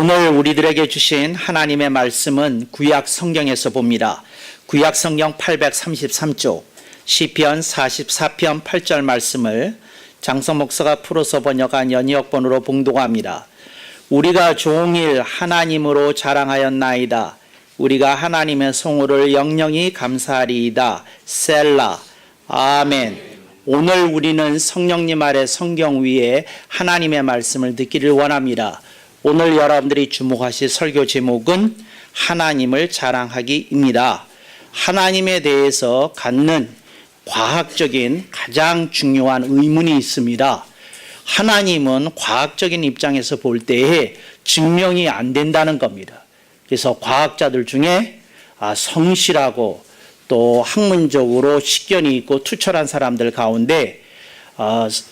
오늘 우리들에게 주신 하나님의 말씀은 구약 성경에서 봅니다. 구약 성경 833쪽 시편 44편 8절 말씀을 장성 목사가 풀어서 번역한 연이역본으로 봉독합니다. 우리가 종일 하나님으로 자랑하였나이다. 우리가 하나님의 성호를 영영히 감사하리이다. 셀라. 아멘. 오늘 우리는 성령님 아래 성경 위에 하나님의 말씀을 듣기를 원합니다. 오늘 여러분들이 주목하실 설교 제목은 하나님을 자랑하기입니다. 하나님에 대해서 갖는 과학적인 가장 중요한 의문이 있습니다. 하나님은 과학적인 입장에서 볼 때에 증명이 안 된다는 겁니다. 그래서 과학자들 중에 성실하고 또 학문적으로 식견이 있고 투철한 사람들 가운데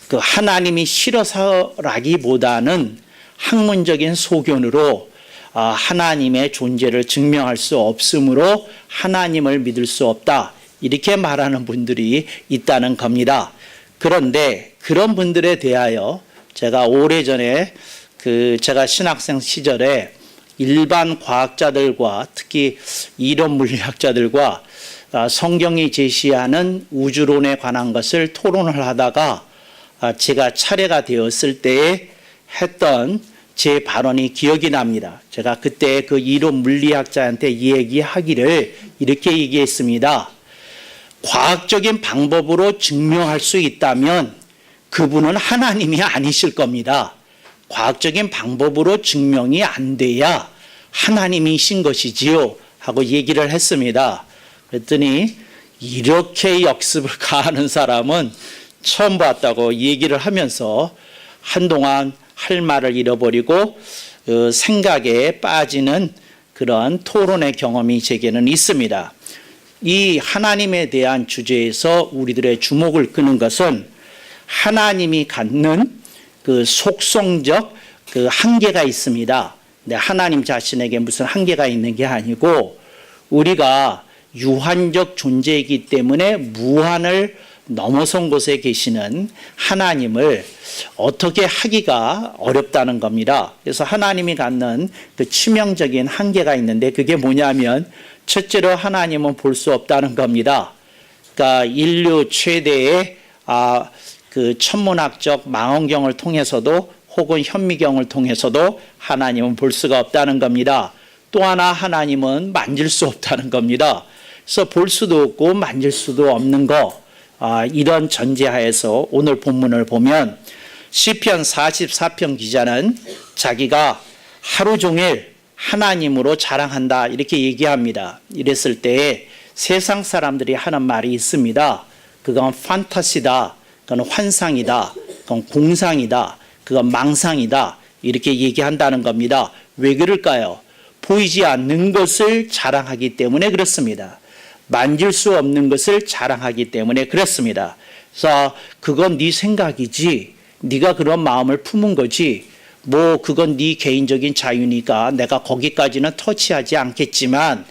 그 하나님이 싫어서라기보다는 학문적인 소견으로 하나님의 존재를 증명할 수 없으므로 하나님을 믿을 수 없다, 이렇게 말하는 분들이 있다는 겁니다. 그런데 그런 분들에 대하여 제가 오래전에 제가 신학생 시절에 일반 과학자들과 특히 이론 물리학자들과 성경이 제시하는 우주론에 관한 것을 토론을 하다가 제가 차례가 되었을 때에 했던 제 발언이 기억이 납니다. 제가 그때 그 이론 물리학자한테 얘기하기를 이렇게 얘기했습니다. 과학적인 방법으로 증명할 수 있다면 그분은 하나님이 아니실 겁니다. 과학적인 방법으로 증명이 안 돼야 하나님이신 것이지요 하고 얘기를 했습니다. 그랬더니 이렇게 역습을 가하는 사람은 처음 봤다고 얘기를 하면서 한동안 할 말을 잃어버리고 생각에 빠지는 그런 토론의 경험이 제게는 있습니다. 이 하나님에 대한 주제에서 우리들의 주목을 끄는 것은 하나님이 갖는 그 속성적 그 한계가 있습니다. 근데 하나님 자신에게 무슨 한계가 있는 게 아니고 우리가 유한적 존재이기 때문에 무한을 넘어선 곳에 계시는 하나님을 어떻게 하기가 어렵다는 겁니다. 그래서 하나님이 갖는 그 치명적인 한계가 있는데 그게 뭐냐면 첫째로 하나님은 볼 수 없다는 겁니다. 그러니까 인류 최대의 그 천문학적 망원경을 통해서도 혹은 현미경을 통해서도 하나님은 볼 수가 없다는 겁니다. 또 하나 하나님은 만질 수 없다는 겁니다. 그래서 볼 수도 없고 만질 수도 없는 거, 이런 전제하에서 오늘 본문을 보면 시편 44편 기자는 자기가 하루 종일 하나님으로 자랑한다 이렇게 얘기합니다. 이랬을 때에 세상 사람들이 하는 말이 있습니다. 그건 판타시다, 그건 환상이다, 그건 공상이다, 그건 망상이다 이렇게 얘기한다는 겁니다. 왜 그럴까요? 보이지 않는 것을 자랑하기 때문에 그렇습니다. 만질 수 없는 것을 자랑하기 때문에 그렇습니다. 그래서 그건 네 생각이지, 네가 그런 마음을 품은 거지, 뭐 그건 네 개인적인 자유니까 내가 거기까지는 터치하지 않겠지만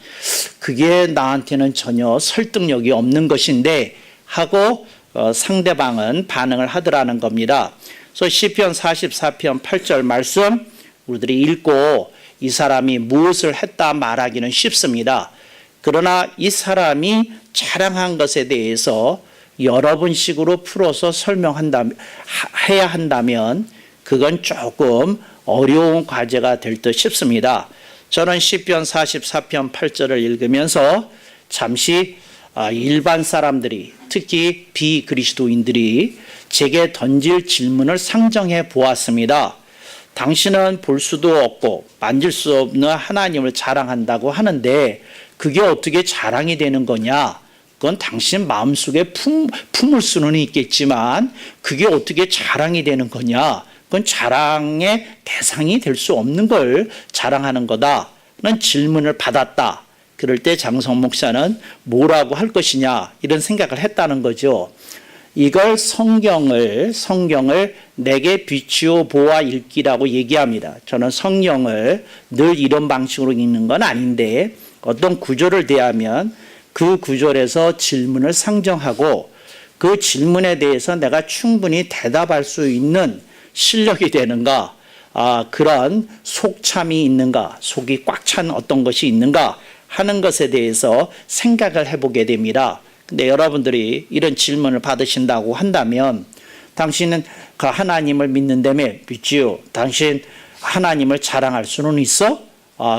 그게 나한테는 전혀 설득력이 없는 것인데 하고 상대방은 반응을 하더라는 겁니다. 그래서 시편 44편 8절 말씀 우리들이 읽고 이 사람이 무엇을 했다 말하기는 쉽습니다. 그러나 이 사람이 자랑한 것에 대해서 여러 번씩으로 풀어서 해야 한다면 그건 조금 어려운 과제가 될 듯 싶습니다. 저는 시편 44편 8절을 읽으면서 잠시 일반 사람들이 특히 비그리스도인들이 제게 던질 질문을 상정해 보았습니다. 당신은 볼 수도 없고 만질 수 없는 하나님을 자랑한다고 하는데 그게 어떻게 자랑이 되는 거냐? 그건 당신 마음속에 품을 수는 있겠지만 그게 어떻게 자랑이 되는 거냐? 그건 자랑의 대상이 될 수 없는 걸 자랑하는 거다는 질문을 받았다. 그럴 때 장성 목사는 뭐라고 할 것이냐 이런 생각을 했다는 거죠. 이걸 성경을 내게 비추어 보아 읽기라고 얘기합니다. 저는 성경을 늘 이런 방식으로 읽는 건 아닌데 어떤 구조를 대하면 그 구조에서 질문을 상정하고 그 질문에 대해서 내가 충분히 대답할 수 있는 실력이 되는가, 그런 속참이 있는가, 속이 꽉 찬 어떤 것이 있는가 하는 것에 대해서 생각을 해보게 됩니다. 근데 여러분들이 이런 질문을 받으신다고 한다면 당신은 그 하나님을 믿는다며 믿지요? 당신 하나님을 자랑할 수는 있어?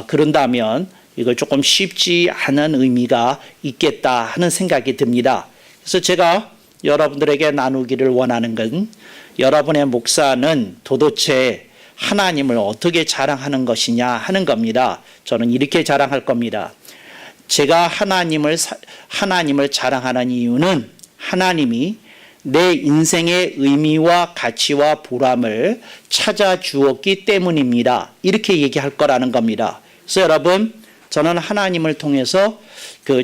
그런다면 이거 조금 쉽지 않은 의미가 있겠다 하는 생각이 듭니다. 그래서 제가 여러분들에게 나누기를 원하는 건 여러분의 목사는 도대체 하나님을 어떻게 자랑하는 것이냐 하는 겁니다. 저는 이렇게 자랑할 겁니다. 제가 하나님을 자랑하는 이유는 하나님이 내 인생의 의미와 가치와 보람을 찾아 주었기 때문입니다. 이렇게 얘기할 거라는 겁니다. 그래서 여러분, 저는 하나님을 통해서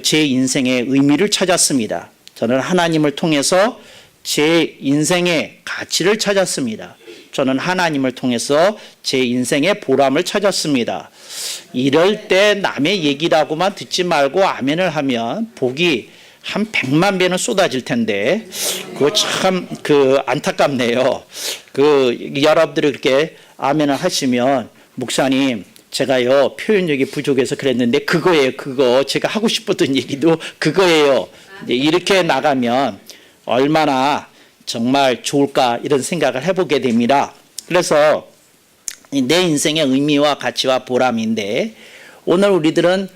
제 인생의 의미를 찾았습니다. 저는 하나님을 통해서 제 인생의 가치를 찾았습니다. 저는 하나님을 통해서 제 인생의 보람을 찾았습니다. 이럴 때 남의 얘기라고만 듣지 말고 아멘을 하면 복이 한 100만 배는 쏟아질 텐데 그거 참 안타깝네요. 여러분들이 그렇게 아멘을 하시면 목사님 제가요 표현력이 부족해서 그랬는데 그거예요. 그거 제가 하고 싶었던 얘기도 그거예요. 이렇게 나가면 얼마나 정말 좋을까 이런 생각을 해보게 됩니다. 그래서 내 인생의 의미와 가치와 보람인데 오늘 우리들은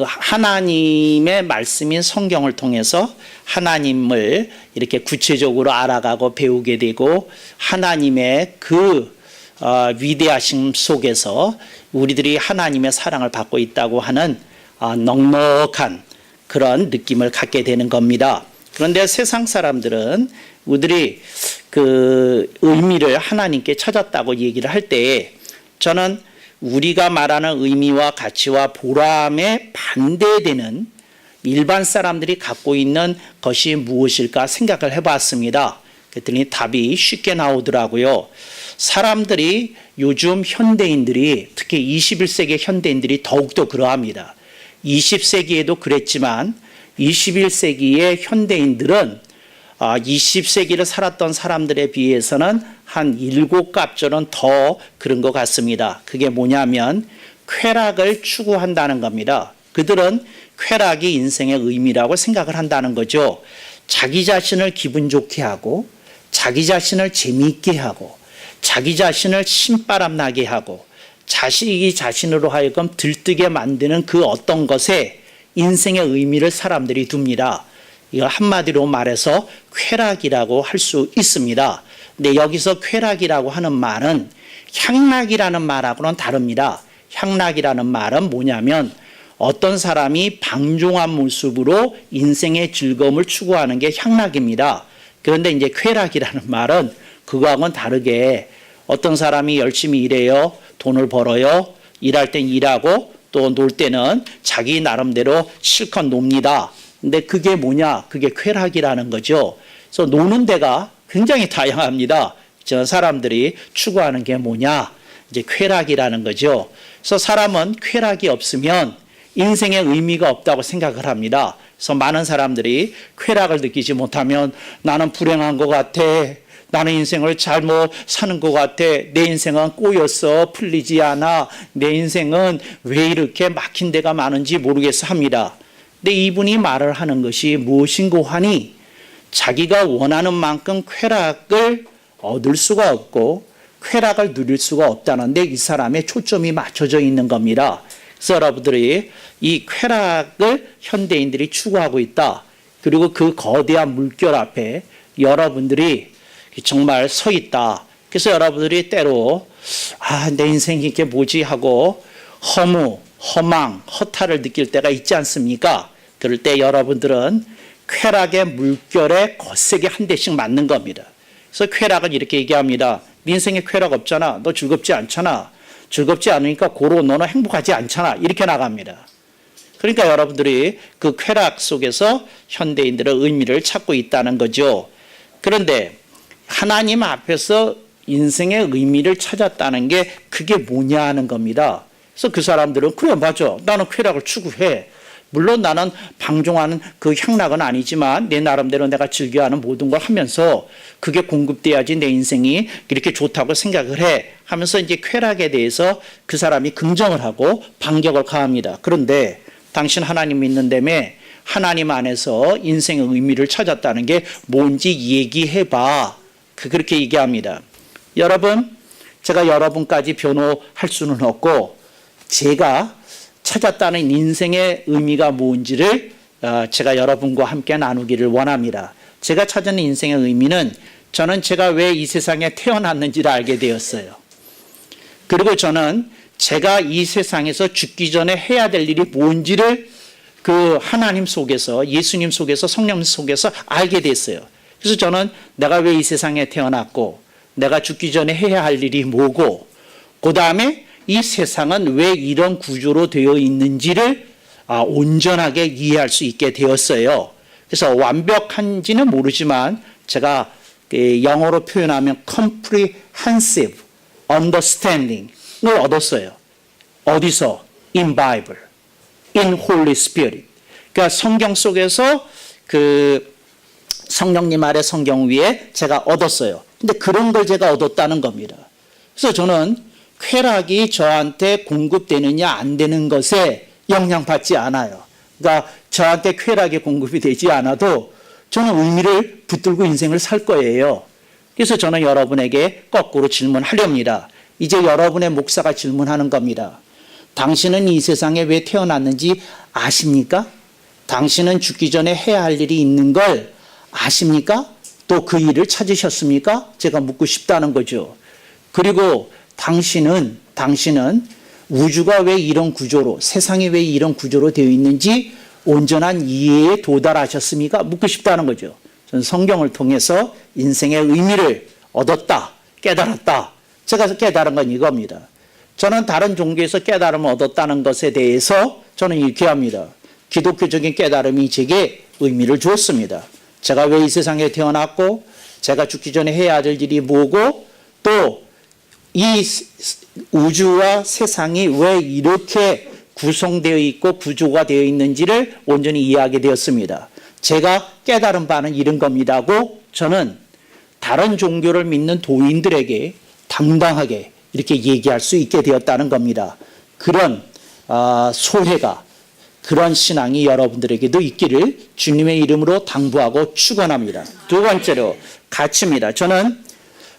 하나님의 말씀인 성경을 통해서 하나님을 이렇게 구체적으로 알아가고 배우게 되고 하나님의 위대하심 속에서 우리들이 하나님의 사랑을 받고 있다고 하는 넉넉한 그런 느낌을 갖게 되는 겁니다. 그런데 세상 사람들은 우리들이 의미를 하나님께 찾았다고 얘기를 할 때 저는 우리가 말하는 의미와 가치와 보람에 반대되는 일반 사람들이 갖고 있는 것이 무엇일까 생각을 해봤습니다. 그랬더니 답이 쉽게 나오더라고요. 사람들이 요즘 현대인들이 특히 21세기 현대인들이 더욱더 그러합니다. 20세기에도 그랬지만 21세기의 현대인들은 20세기를 살았던 사람들에 비해서는 한 7갑절은 더 그런 것 같습니다. 그게 뭐냐면 쾌락을 추구한다는 겁니다. 그들은 쾌락이 인생의 의미라고 생각을 한다는 거죠. 자기 자신을 기분 좋게 하고 자기 자신을 재미있게 하고 자기 자신을 신바람 나게 하고 자식이 자신으로 하여금 들뜨게 만드는 그 어떤 것에 인생의 의미를 사람들이 둡니다. 이거 한마디로 말해서 쾌락이라고 할 수 있습니다. 근데 여기서 쾌락이라고 하는 말은 향락이라는 말하고는 다릅니다. 향락이라는 말은 뭐냐면 어떤 사람이 방종한 모습으로 인생의 즐거움을 추구하는 게 향락입니다. 그런데 이제 쾌락이라는 말은 그거하고는 다르게 어떤 사람이 열심히 일해요. 돈을 벌어요. 일할 땐 일하고 또 놀 때는 자기 나름대로 실컷 놉니다. 근데 그게 뭐냐? 그게 쾌락이라는 거죠. 그래서 노는 데가 굉장히 다양합니다. 저 사람들이 추구하는 게 뭐냐? 이제 쾌락이라는 거죠. 그래서 사람은 쾌락이 없으면 인생의 의미가 없다고 생각을 합니다. 그래서 많은 사람들이 쾌락을 느끼지 못하면 나는 불행한 것 같아. 나는 인생을 잘못 사는 것 같아. 내 인생은 꼬였어. 풀리지 않아. 내 인생은 왜 이렇게 막힌 데가 많은지 모르겠어 합니다. 근데 이분이 말을 하는 것이 무엇인고 하니 자기가 원하는 만큼 쾌락을 얻을 수가 없고 쾌락을 누릴 수가 없다는데 이 사람의 초점이 맞춰져 있는 겁니다. 그래서 여러분들이 이 쾌락을 현대인들이 추구하고 있다. 그리고 그 거대한 물결 앞에 여러분들이 정말 서 있다. 그래서 여러분들이 때로 내 인생이 이게 뭐지 하고 허무, 허망, 허탈을 느낄 때가 있지 않습니까? 그럴 때 여러분들은 쾌락의 물결에 거세게 한 대씩 맞는 겁니다. 그래서 쾌락은 이렇게 얘기합니다. 네 인생에 쾌락 없잖아. 너 즐겁지 않잖아. 즐겁지 않으니까 고로 너는 행복하지 않잖아. 이렇게 나갑니다. 그러니까 여러분들이 그 쾌락 속에서 현대인들의 의미를 찾고 있다는 거죠. 그런데 하나님 앞에서 인생의 의미를 찾았다는 게 그게 뭐냐 하는 겁니다. 그래서 그 사람들은 그래 맞아. 나는 쾌락을 추구해. 물론 나는 방종하는 그 향락은 아니지만 내 나름대로 내가 즐겨하는 모든 걸 하면서 그게 공급돼야지 내 인생이 이렇게 좋다고 생각을 해 하면서 이제 쾌락에 대해서 그 사람이 긍정을 하고 반격을 가합니다. 그런데 당신 하나님 믿는다며 하나님 안에서 인생의 의미를 찾았다는 게 뭔지 얘기해봐. 그렇게 얘기합니다. 여러분, 제가 여러분까지 변호할 수는 없고 제가 찾았다는 인생의 의미가 뭔지를 제가 여러분과 함께 나누기를 원합니다. 제가 찾은 인생의 의미는 저는 제가 왜 이 세상에 태어났는지를 알게 되었어요. 그리고 저는 제가 이 세상에서 죽기 전에 해야 될 일이 뭔지를 그 하나님 속에서, 예수님 속에서, 성령 속에서 알게 됐어요. 그래서 저는 내가 왜 이 세상에 태어났고 내가 죽기 전에 해야 할 일이 뭐고 그 다음에 이 세상은 왜 이런 구조로 되어 있는지를 온전하게 이해할 수 있게 되었어요. 그래서 완벽한지는 모르지만 제가 영어로 표현하면 comprehensive understanding을 얻었어요. 어디서? In Bible, in Holy Spirit. 그러니까 성경 속에서 그 성령님 아래 성경 위에 제가 얻었어요. 근데 그런 걸 제가 얻었다는 겁니다. 그래서 저는 쾌락이 저한테 공급되느냐 안 되는 것에 영향받지 않아요. 그러니까 저한테 쾌락이 공급이 되지 않아도 저는 의미를 붙들고 인생을 살 거예요. 그래서 저는 여러분에게 거꾸로 질문하렵니다. 이제 여러분의 목사가 질문하는 겁니다. 당신은 이 세상에 왜 태어났는지 아십니까? 당신은 죽기 전에 해야 할 일이 있는 걸 아십니까? 또 그 일을 찾으셨습니까? 제가 묻고 싶다는 거죠. 그리고 당신은 우주가 왜 이런 구조로, 세상이 왜 이런 구조로 되어 있는지 온전한 이해에 도달하셨습니까? 묻고 싶다는 거죠. 저는 성경을 통해서 인생의 의미를 얻었다, 깨달았다. 제가 깨달은 건 이겁니다. 저는 다른 종교에서 깨달음을 얻었다는 것에 대해서 저는 이렇게 합니다. 기독교적인 깨달음이 제게 의미를 주었습니다. 제가 왜 이 세상에 태어났고 제가 죽기 전에 해야 할 일이 뭐고 또 이 우주와 세상이 왜 이렇게 구성되어 있고 구조가 되어 있는지를 온전히 이해하게 되었습니다. 제가 깨달은 바는 이런 겁니다고 저는 다른 종교를 믿는 도인들에게 당당하게 이렇게 얘기할 수 있게 되었다는 겁니다. 그런 소회가, 그런 신앙이 여러분들에게도 있기를 주님의 이름으로 당부하고 축원합니다. 두 번째로 가치입니다. 저는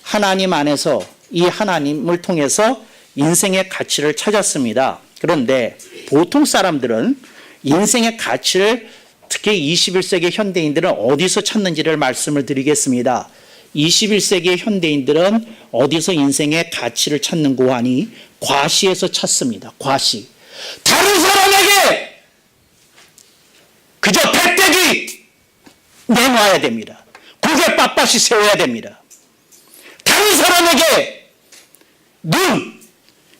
하나님 안에서 이 하나님을 통해서 인생의 가치를 찾았습니다. 그런데 보통 사람들은 인생의 가치를 특히 21세기 현대인들은 어디서 찾는지를 말씀을 드리겠습니다. 21세기 현대인들은 어디서 인생의 가치를 찾는고 하니 과시에서 찾습니다. 과시. 다른 사람에게 그저 백대기 내놔야 됩니다. 고개 빳빳이 세워야 됩니다. 다른 사람에게 눈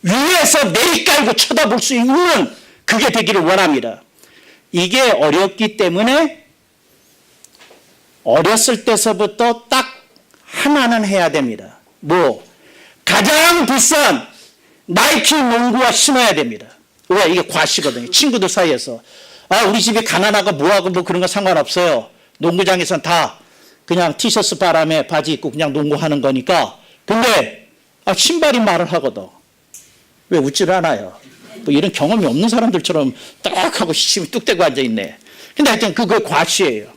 위에서 내리깔고 쳐다볼 수 있는 그게 되기를 원합니다. 이게 어렵기 때문에 어렸을 때서부터 딱 하나는 해야 됩니다. 뭐 가장 비싼 나이키 농구화 신어야 됩니다. 왜? 이게 과시거든요. 친구들 사이에서 우리 집이 가난하고 뭐하고 뭐 그런 거 상관없어요. 농구장에서는 다 그냥 티셔츠 바람에 바지 입고 그냥 농구하는 거니까. 근데 신발이 말을 하거든. 왜 웃지를 않아요? 뭐 이런 경험이 없는 사람들처럼 딱 하고 시침이 뚝 떼고 앉아있네. 근데 하여튼 그거 과시예요.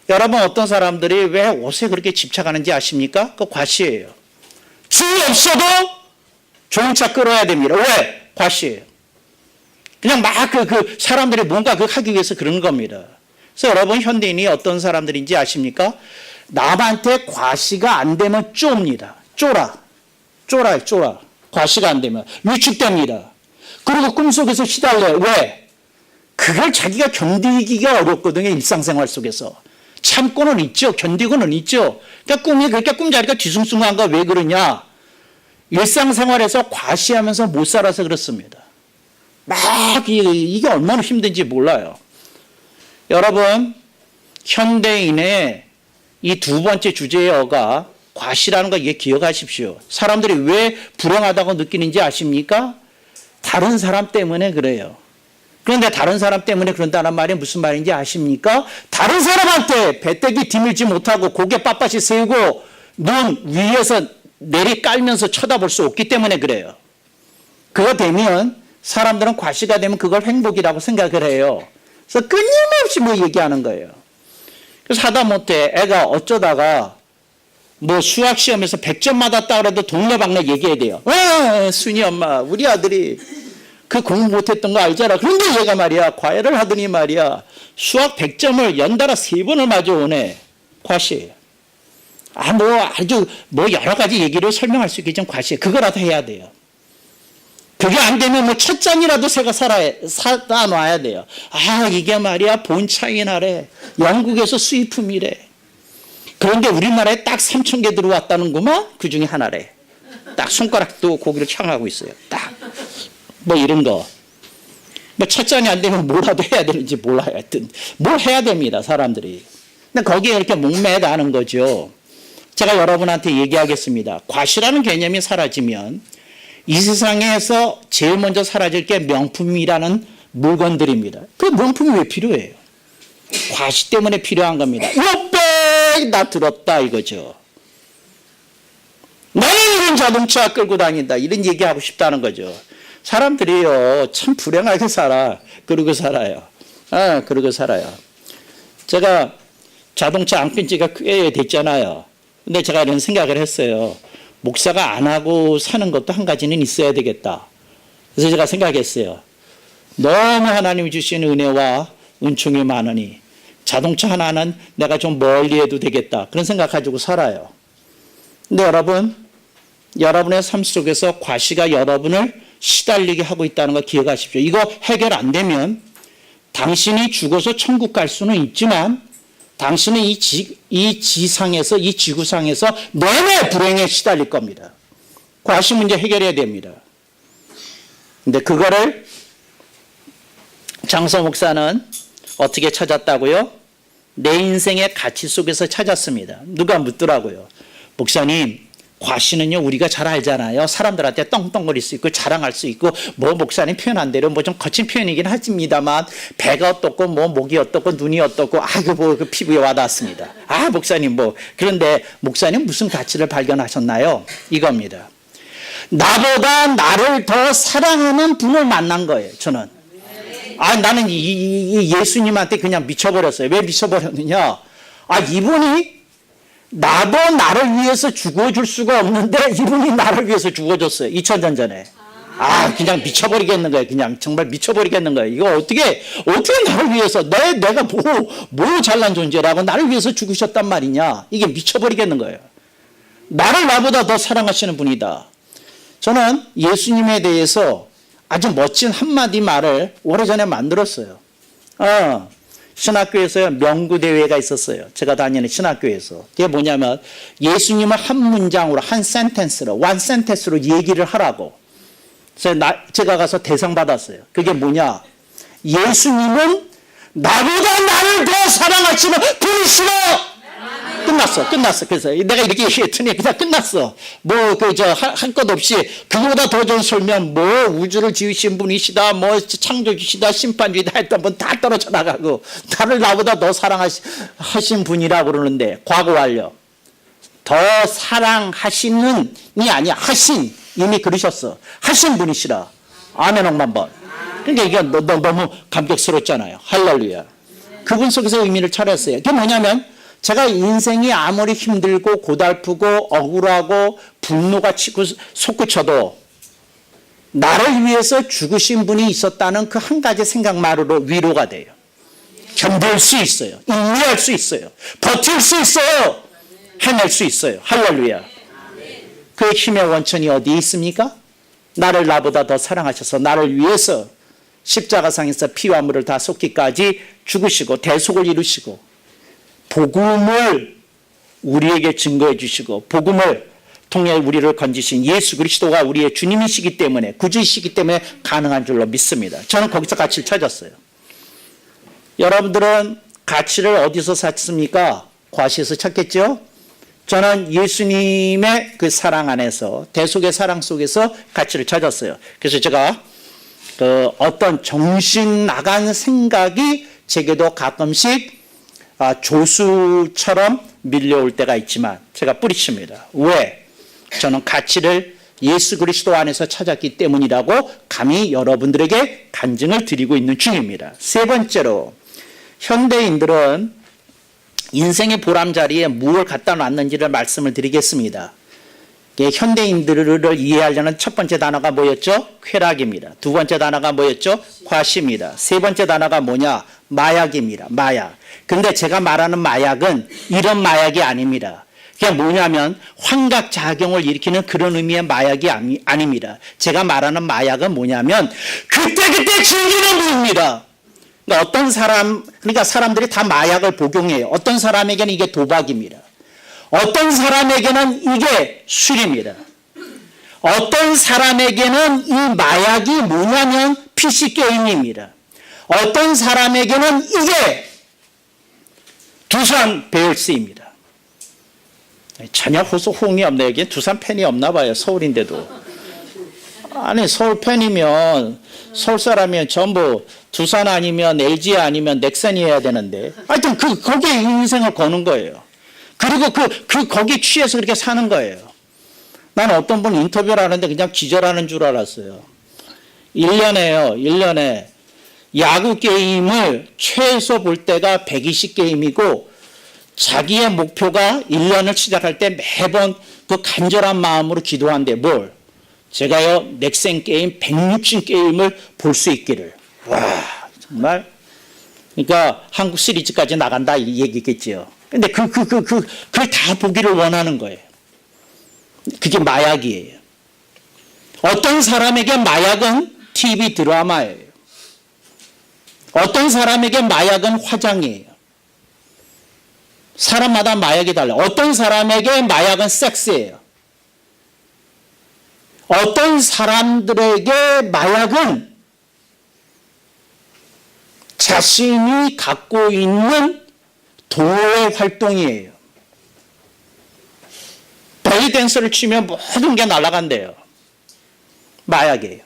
여러분 어떤 사람들이 왜 옷에 그렇게 집착하는지 아십니까? 그거 과시예요. 줄 없어도 좋은 차 끌어야 됩니다. 왜? 과시예요. 그냥 막 사람들이 뭔가 하기 위해서 그런 겁니다. 그래서 여러분 현대인이 어떤 사람들인지 아십니까? 남한테 과시가 안 되면 좁니다. 쫄아. 과시가 안 되면 위축됩니다. 그리고 꿈속에서 시달려요. 왜? 그걸 자기가 견디기가 어렵거든요. 일상생활 속에서. 참고는 있죠. 견디고는 있죠. 그러니까 꿈이 그렇게 꿈자리가 뒤숭숭한 거 왜 그러냐? 일상생활에서 과시하면서 못 살아서 그렇습니다. 막 이게 얼마나 힘든지 몰라요. 여러분 현대인의 이 두 번째 주제어가 과시라는 거 이게 기억하십시오. 사람들이 왜 불행하다고 느끼는지 아십니까? 다른 사람 때문에 그래요. 그런데 다른 사람 때문에 그런다는 말이 무슨 말인지 아십니까? 다른 사람한테 배때기 디밀지 못하고 고개 빳빳이 세우고 눈 위에서 내리 깔면서 쳐다볼 수 없기 때문에 그래요. 그거 되면 사람들은 과시가 되면 그걸 행복이라고 생각을 해요. 그래서 끊임없이 뭐 얘기하는 거예요. 그래서 하다못해 애가 어쩌다가 뭐 수학 시험에서 100점 맞았다 그래도 동네방네 얘기해야 돼요. 순이 엄마 우리 아들이 그 공부 못했던 거 알잖아. 그런데 얘가 말이야 과외를 하더니 말이야 수학 100점을 연달아 3번을 맞아오네. 과시. 뭐 아주 뭐 여러 가지 얘기로 설명할 수 있겠지만 과시. 그거라도 해야 돼요. 그게 안 되면 뭐 첫 잔이라도 새가 사다 놔야 돼요. 이게 말이야 본 차이나래. 영국에서 수입품이래. 그런데 우리나라에 딱 3,000개 들어왔다는구만. 그 중에 하나래. 딱 손가락도 고기를 향하고 있어요. 딱. 뭐 이런 거. 뭐 첫 잔이 안 되면 뭐라도 해야 되는지 몰라요. 하여튼 뭘 해야 됩니다. 사람들이. 근데 거기에 이렇게 목매어 가는 거죠. 제가 여러분한테 얘기하겠습니다. 과시라는 개념이 사라지면 이 세상에서 제일 먼저 사라질 게 명품이라는 물건들입니다. 그 명품이 왜 필요해요? 과시 때문에 필요한 겁니다. 이거 나 들었다 이거죠. 나는 이런 자동차 끌고 다닌다 이런 얘기하고 싶다는 거죠. 사람들이요 참 불행하게 그러고 살아요. 그러고 살아요. 제가 자동차 안 끈 지가 꽤 됐잖아요. 근데 제가 이런 생각을 했어요. 목사가 안 하고 사는 것도 한 가지는 있어야 되겠다. 그래서 제가 생각했어요. 너무 하나님이 주신 은혜와 은총이 많으니 자동차 하나는 내가 좀 멀리 해도 되겠다. 그런 생각 가지고 살아요. 근데 여러분의 삶 속에서 과시가 여러분을 시달리게 하고 있다는 거 기억하십시오. 이거 해결 안 되면 당신이 죽어서 천국 갈 수는 있지만 당신은 이 지상에서 이 지구상에서 내내 불행에 시달릴 겁니다. 과시 문제 해결해야 됩니다. 근데 그거를 장서 목사는 어떻게 찾았다고요? 내 인생의 가치 속에서 찾았습니다. 누가 묻더라고요. 목사님, 과시는요 우리가 잘 알잖아요. 사람들한테 떵떵거릴 수 있고 자랑할 수 있고 뭐 목사님 표현한 대로 뭐 좀 거친 표현이긴 하십니다만 배가 어떻고 뭐 목이 어떻고 눈이 어떻고 그 피부에 와닿았습니다. 목사님 뭐 그런데 목사님 무슨 가치를 발견하셨나요? 이겁니다. 나보다 나를 더 사랑하는 분을 만난 거예요. 저는 나는 이 예수님한테 그냥 미쳐버렸어요. 왜 미쳐버렸느냐? 이분이 나도 나를 위해서 죽어줄 수가 없는데 이분이 나를 위해서 죽어줬어요. 2000년 전에. 그냥 미쳐버리겠는 거예요. 그냥 정말 미쳐버리겠는 거예요. 이거 어떻게 나를 위해서 내가 뭐 잘난 존재라고 나를 위해서 죽으셨단 말이냐. 이게 미쳐버리겠는 거예요. 나를 나보다 더 사랑하시는 분이다. 저는 예수님에 대해서 아주 멋진 한마디 말을 오래전에 만들었어요. 신학교에서 명구대회가 있었어요. 제가 다니는 신학교에서. 그게 뭐냐면 예수님을 한 문장으로 한 센텐스로 얘기를 하라고. 그래서 제가 가서 대상 받았어요. 그게 뭐냐. 예수님은 나보다 나를 더 사랑하시는 분이시라. 끝났어. 그래서 내가 이렇게 얘기했더니 그냥 끝났어. 할 것 없이 그거보다 더 좋은 설명 우주를 지으신 분이시다 창조주시다 심판주이다 했던 분 다 떨어져 나가고 나를 나보다 더 사랑하신 분이라고 그러는데 과거 완료. 더 사랑하시는이 아니야. 이미 그러셨어. 하신 분이시라. 아멘 억만 번. 그러니까 이게 너무 감격스럽잖아요. 할렐루야. 그분 속에서 의미를 찾았어요. 그게 뭐냐면 제가 인생이 아무리 힘들고 고달프고 억울하고 분노가 치고 솟구쳐도 나를 위해서 죽으신 분이 있었다는 그 한 가지 생각만으로 위로가 돼요. 견딜 수 있어요. 인내할 수 있어요. 버틸 수 있어요. 해낼 수 있어요. 할렐루야. 그 힘의 원천이 어디에 있습니까? 나를 나보다 더 사랑하셔서 나를 위해서 십자가상에서 피와 물을 다 쏟기까지 죽으시고 대속을 이루시고 복음을 우리에게 증거해 주시고 복음을 통해 우리를 건지신 예수 그리스도가 우리의 주님이시기 때문에 구주이시기 때문에 가능한 줄로 믿습니다. 저는 거기서 가치를 찾았어요. 여러분들은 가치를 어디서 찾습니까? 과시에서 찾겠죠? 저는 예수님의 그 사랑 안에서 대속의 사랑 속에서 가치를 찾았어요. 그래서 제가 어떤 정신 나간 생각이 제게도 가끔씩 조수처럼 밀려올 때가 있지만 제가 뿌리칩니다. 왜? 저는 가치를 예수 그리스도 안에서 찾았기 때문이라고 감히 여러분들에게 간증을 드리고 있는 중입니다. 세 번째로 현대인들은 인생의 보람자리에 무엇을 갖다 놨는지를 말씀을 드리겠습니다. 현대인들을 이해하려는 첫 번째 단어가 뭐였죠? 쾌락입니다. 두 번째 단어가 뭐였죠? 과시입니다. 세 번째 단어가 뭐냐? 마약입니다. 마약. 근데 제가 말하는 마약은 이런 마약이 아닙니다. 그게 뭐냐면 환각작용을 일으키는 그런 의미의 마약이 아닙니다. 제가 말하는 마약은 뭐냐면 그때그때 즐기는 부입니다. 그러니까 사람들이 다 마약을 복용해요. 어떤 사람에게는 이게 도박입니다. 어떤 사람에게는 이게 술입니다. 어떤 사람에게는 이 마약이 뭐냐면 PC게임입니다. 어떤 사람에게는 이게 두산 베어스입니다. 전혀 호응이 없네. 여기 두산 팬이 없나 봐요. 서울인데도. 아니 서울 팬이면 서울 사람이면 전부 두산 아니면 LG 아니면 넥센이어야 되는데 하여튼 거기에 인생을 거는 거예요. 그리고 거기 취해서 그렇게 사는 거예요. 나는 어떤 분 인터뷰를 하는데 그냥 기절하는 줄 알았어요. 1년에 야구 게임을 최소 볼 때가 120게임이고 자기의 목표가 1년을 시작할 때 매번 그 간절한 마음으로 기도한대. 뭘? 제가요 넥센 게임 160게임을 볼 수 있기를. 와 정말 그러니까 한국 시리즈까지 나간다 이 얘기겠지요. 근데 그걸 다 보기를 원하는 거예요. 그게 마약이에요. 어떤 사람에게 마약은 TV 드라마예요. 어떤 사람에게 마약은 화장이에요. 사람마다 마약이 달라요. 어떤 사람에게 마약은 섹스예요. 어떤 사람들에게 마약은 자신이 갖고 있는 도의 활동이에요. 벨리 댄스를 치면 모든 게 날아간대요. 마약이에요.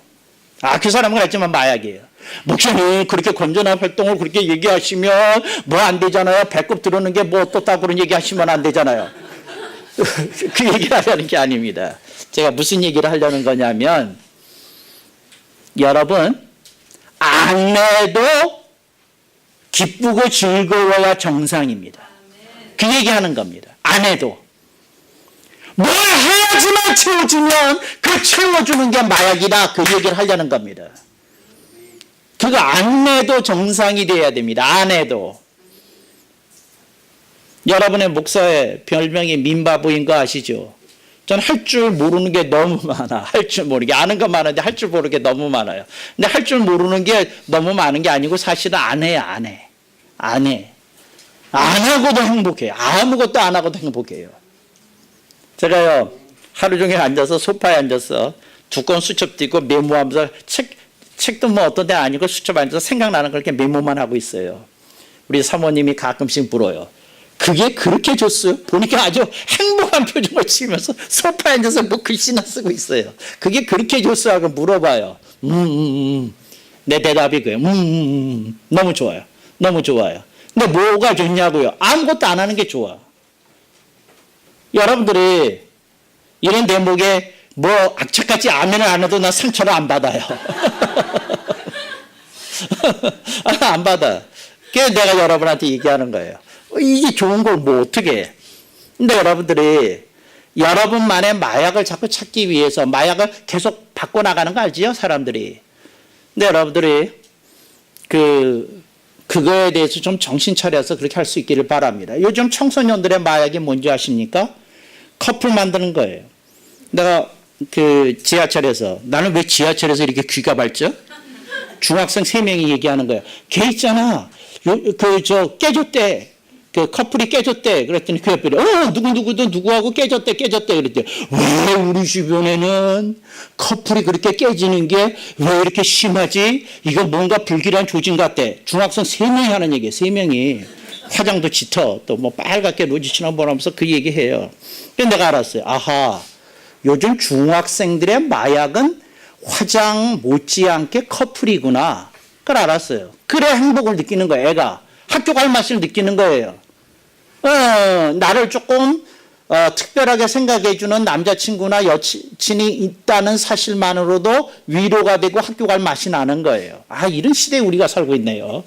그 사람은 그랬지만 마약이에요. 목사님 그렇게 건전한 활동을 그렇게 얘기하시면 뭐 안 되잖아요. 배꼽 들어오는 게 뭐 어떻다고 그런 얘기하시면 안 되잖아요. 그 얘기를 하려는 게 아닙니다. 제가 무슨 얘기를 하려는 거냐면 여러분 안 해도 기쁘고 즐거워야 정상입니다. 그 얘기하는 겁니다. 안 해도. 뭘 해야지만 채워주면 그 채워주는 게 마약이다. 그 얘기를 하려는 겁니다. 그거 안 해도 정상이 돼야 됩니다. 안 해도. 여러분의 목사의 별명이 민바보인 거 아시죠? 전 할 줄 모르는 게 너무 많아. 할 줄 모르는 게 아는 건 많은데 할 줄 모르는 게 너무 많아요. 근데 할 줄 모르는 게 너무 많은 게 아니고 사실은 안 해. 안 해. 안 하고도 행복해요. 아무것도 안 하고도 행복해요. 제가요 하루 종일 앉아서 소파에 앉아서 두꺼운 수첩 띄고 메모하면서 책도 뭐 어떤 데 아니고 수첩 앉아서 생각나는 걸 이렇게 메모만 하고 있어요. 우리 사모님이 가끔씩 물어요. 그게 그렇게 좋어요? 보니까 아주 행복한 표정을 지으면서 소파에 앉아서 뭐 글씨나 쓰고 있어요. 그게 그렇게 좋어요? 하고 물어봐요. 내 대답이 그래요. 너무 좋아요. 너무 좋아요. 근데 뭐가 좋냐고요? 아무것도 안 하는 게 좋아. 여러분들이 이런 대목에 뭐 악착같이 아멘을 안 해도 나 상처를 안 받아요. 안 받아. 그래서 내가 여러분한테 얘기하는 거예요. 이게 좋은 걸 뭐 어떻게 해. 근데 여러분들이 여러분만의 마약을 자꾸 찾기 위해서 마약을 계속 바꿔나가는 거 알지요? 사람들이. 근데 여러분들이 그거에 대해서 좀 정신 차려서 그렇게 할 수 있기를 바랍니다. 요즘 청소년들의 마약이 뭔지 아십니까? 커플 만드는 거예요. 내가 지하철에서 나는 왜 지하철에서 이렇게 귀가 밝죠? 중학생 3명이 얘기하는 거예요. 걔 있잖아. 깨졌대. 그 커플이 깨졌대. 그랬더니 그 옆에 누구누구도 누구하고 깨졌대. 그랬더니 왜 우리 주변에는 커플이 그렇게 깨지는 게 왜 이렇게 심하지? 이거 뭔가 불길한 조짐 같대. 중학생 3명이 하는 얘기예요. 3명이. 화장도 짙어. 또 뭐 빨갛게 로지처럼 보면서 그 얘기해요. 그래서 내가 알았어요. 아하. 요즘 중학생들의 마약은 화장 못지않게 커플이구나. 그걸 알았어요. 그래 행복을 느끼는 거예요. 애가. 학교 갈 맛을 느끼는 거예요. 나를 조금 특별하게 생각해주는 남자친구나 여친이 있다는 사실만으로도 위로가 되고 학교 갈 맛이 나는 거예요. 이런 시대에 우리가 살고 있네요.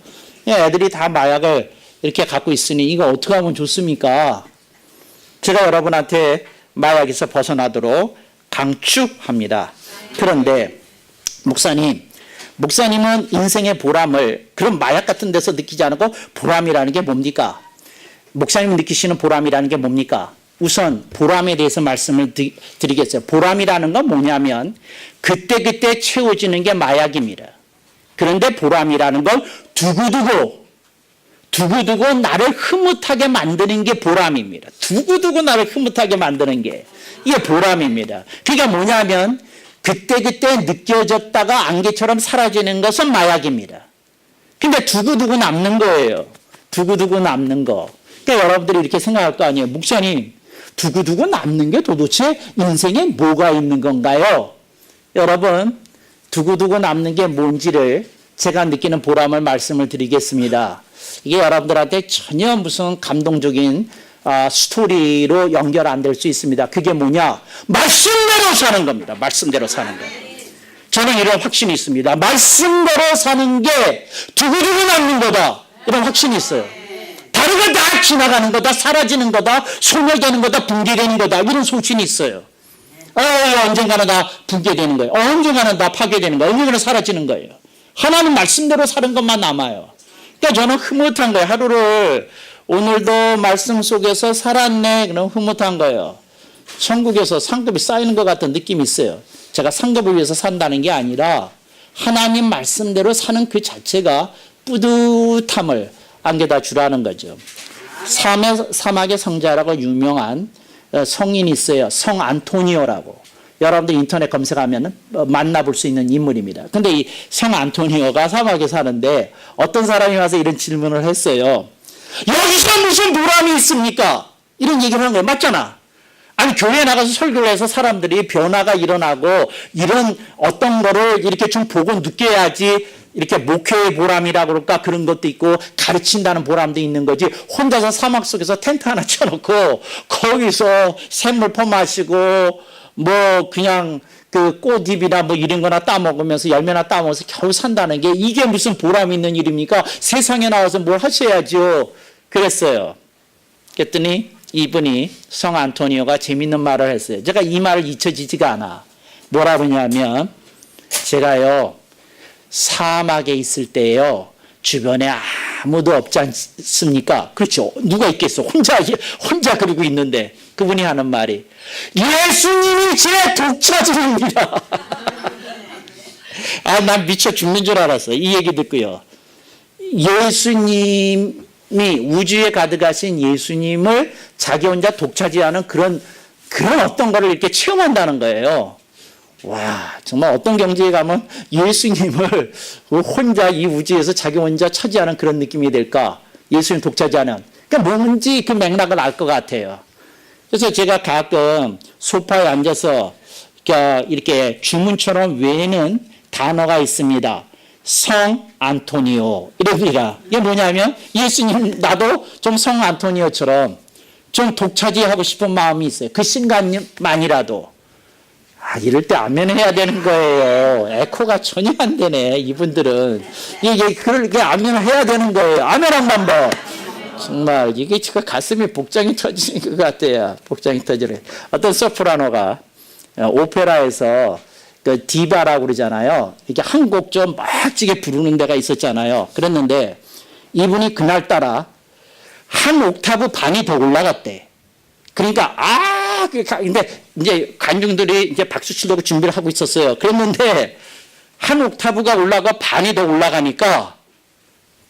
애들이 다 마약을 이렇게 갖고 있으니 이거 어떻게 하면 좋습니까? 제가 여러분한테 마약에서 벗어나도록 강추합니다. 그런데 목사님은 인생의 보람을 그런 마약 같은 데서 느끼지 않고 보람이라는 게 뭡니까? 목사님이 느끼시는 보람이라는 게 뭡니까? 우선 보람에 대해서 말씀을 드리겠어요. 보람이라는 건 뭐냐면 그때그때 채워지는 게 마약입니다. 그런데 보람이라는 건 두고두고 나를 흐뭇하게 만드는 게 보람입니다. 두고두고 나를 흐뭇하게 만드는 게 이게 보람입니다. 그게 뭐냐면 그때그때 느껴졌다가 안개처럼 사라지는 것은 마약입니다. 근데 두고두고 남는 거예요. 두고두고 남는 거. 그러니까 여러분들이 이렇게 생각할 거 아니에요. 목사님, 두고두고 남는 게 도대체 인생에 뭐가 있는 건가요? 여러분, 두고두고 남는 게 뭔지를 제가 느끼는 보람을 말씀을 드리겠습니다. 이게 여러분들한테 전혀 무슨 감동적인 스토리로 연결 안 될 수 있습니다. 그게 뭐냐? 말씀대로 사는 겁니다. 말씀대로 사는 거. 저는 이런 확신이 있습니다. 말씀대로 사는 게 두고두고 남는 거다. 이런 확신이 있어요. 다른 건 다 지나가는 거다, 사라지는 거다, 소멸되는 거다, 붕괴되는 거다. 이런 소신이 있어요. 언젠가는 다 붕괴되는 거예요. 언젠가는 다 파괴되는 거예요. 언젠가는 사라지는 거예요. 하나님 말씀대로 사는 것만 남아요. 그러니까 저는 흐뭇한 거예요. 하루를 오늘도 말씀 속에서 살았네. 그럼 흐뭇한 거예요. 천국에서 상급이 쌓이는 것 같은 느낌이 있어요. 제가 상급을 위해서 산다는 게 아니라 하나님 말씀대로 사는 그 자체가 뿌듯함을 안겨다 주라는 거죠. 사막의 성자라고 유명한 성인이 있어요. 성 안토니오라고. 여러분들 인터넷 검색하면 만나볼 수 있는 인물입니다. 근데 이 성 안토니오가 사막에 사는데 어떤 사람이 와서 이런 질문을 했어요. 여기서 무슨 보람이 있습니까? 이런 얘기를 하는 거예요. 맞잖아. 아니 교회에 나가서 설교를 해서 사람들이 변화가 일어나고 이런 어떤 거를 이렇게 좀 보고 느껴야지 이렇게 목회의 보람이라고 그럴까 그런 것도 있고 가르친다는 보람도 있는 거지 혼자서 사막 속에서 텐트 하나 쳐놓고 거기서 샘물 퍼마시고 뭐 그냥 그 꽃잎이나 뭐 이런 거나 따먹으면서 열매나 따먹어서 겨우 산다는 게 이게 무슨 보람 있는 일입니까? 세상에 나와서 뭘 하셔야죠. 그랬어요. 그랬더니 이분이 성 안토니오가 재밌는 말을 했어요. 제가 이 말을 잊혀지지가 않아. 뭐라 그러냐면 제가요 사막에 있을 때요 주변에 아무도 없지 않습니까? 그렇죠. 누가 있겠어. 혼자 그러고 있는데 그분이 하는 말이 예수님이 제 독차지입니다. 난 미쳐 죽는 줄 알았어. 이 얘기 듣고요. 예수님이 우주에 가득하신 예수님을 자기 혼자 독차지하는 그런 어떤 거를 이렇게 체험한다는 거예요. 와, 정말 어떤 경지에 가면 예수님을 혼자 이 우주에서 자기 혼자 차지하는 그런 느낌이 될까? 예수님 독차지하는. 그러니까 뭔지 그 맥락을 알 것 같아요. 그래서 제가 가끔 소파에 앉아서 이렇게 주문처럼 외는 단어가 있습니다. 성 안토니오 이럽니다. 이게 뭐냐면 예수님 나도 좀 성 안토니오처럼 좀 독차지하고 싶은 마음이 있어요. 그 순간만이라도. 이럴 때 아멘 해야 되는 거예요. 에코가 전혀 안 되네. 이분들은 그렇게 아멘 해야 되는 거예요. 아멘 한 번 더. 정말 이게 지금 가슴이 복장이 터지는 것 같아요. 복장이 터지네. 어떤 소프라노가 오페라에서 그 디바라고 그러잖아요. 이게 한 곡 좀 멋지게 부르는 데가 있었잖아요. 그랬는데 이분이 그날따라 한 옥타브 반이 더 올라갔대. 그러니까 근데 이제 관중들이 이제 박수 치려고 준비를 하고 있었어요. 그랬는데 한 옥타브가 올라가 반이 더 올라가니까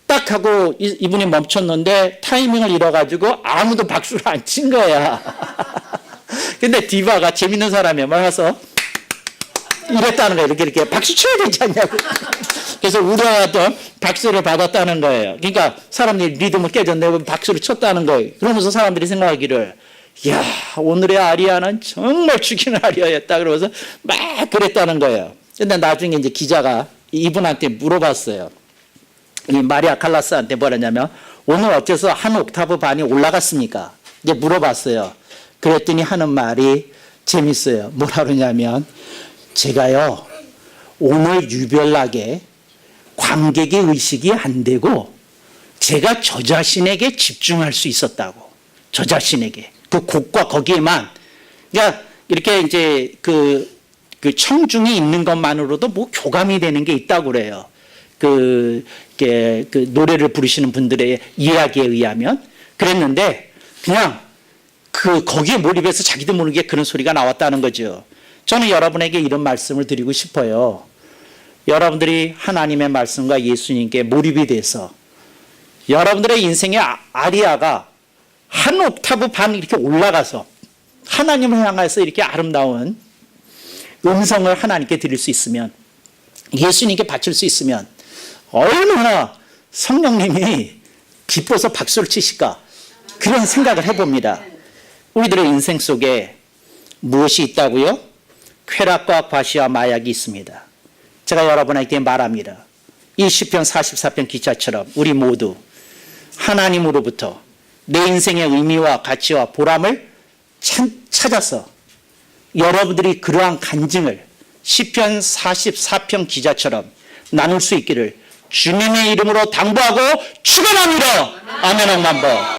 딱 하고 이분이 멈췄는데 타이밍을 잃어가지고 아무도 박수를 안 친 거야. 근데 디바가 재밌는 사람이야. 말아서 이랬다는 거예요. 이렇게 박수 쳐야 되지 않냐고. 그래서 우려하던 박수를 받았다는 거예요. 그러니까 사람들이 리듬을 깨졌네. 박수를 쳤다는 거예요. 그러면서 사람들이 생각하기를 이야, 오늘의 아리아는 정말 죽이는 아리아였다. 그러면서 막 그랬다는 거예요. 근데 나중에 이제 기자가 이분한테 물어봤어요. 이 마리아 칼라스한테 뭐라냐면 오늘 어째서 한 옥타브 반이 올라갔습니까? 이제 물어봤어요. 그랬더니 하는 말이 재밌어요. 뭐라 그러냐면 제가요 오늘 유별나게 관객의 의식이 안 되고 제가 저 자신에게 집중할 수 있었다고. 저 자신에게. 그 곡과 거기에만. 그러니까 이렇게 이제 그 청중이 있는 것만으로도 뭐 교감이 되는 게 있다고 그래요. 그 노래를 부르시는 분들의 이야기에 의하면. 그랬는데 그냥 거기에 몰입해서 자기도 모르게 그런 소리가 나왔다는 거죠. 저는 여러분에게 이런 말씀을 드리고 싶어요. 여러분들이 하나님의 말씀과 예수님께 몰입이 돼서 여러분들의 인생의 아리아가 한 옥타브 반 이렇게 올라가서 하나님을 향해서 이렇게 아름다운 음성을 하나님께 드릴 수 있으면 예수님께 바칠 수 있으면 얼마나 성령님이 기뻐서 박수를 치실까 그런 생각을 해봅니다. 우리들의 인생 속에 무엇이 있다고요? 쾌락과 과시와 마약이 있습니다. 제가 여러분에게 말합니다. 이 시편 44편 기자처럼 우리 모두 하나님으로부터 내 인생의 의미와 가치와 보람을 찾아서 여러분들이 그러한 간증을 시편 44편 기자처럼 나눌 수 있기를 주님의 이름으로 당부하고 축원합니다. 아멘. 억만번.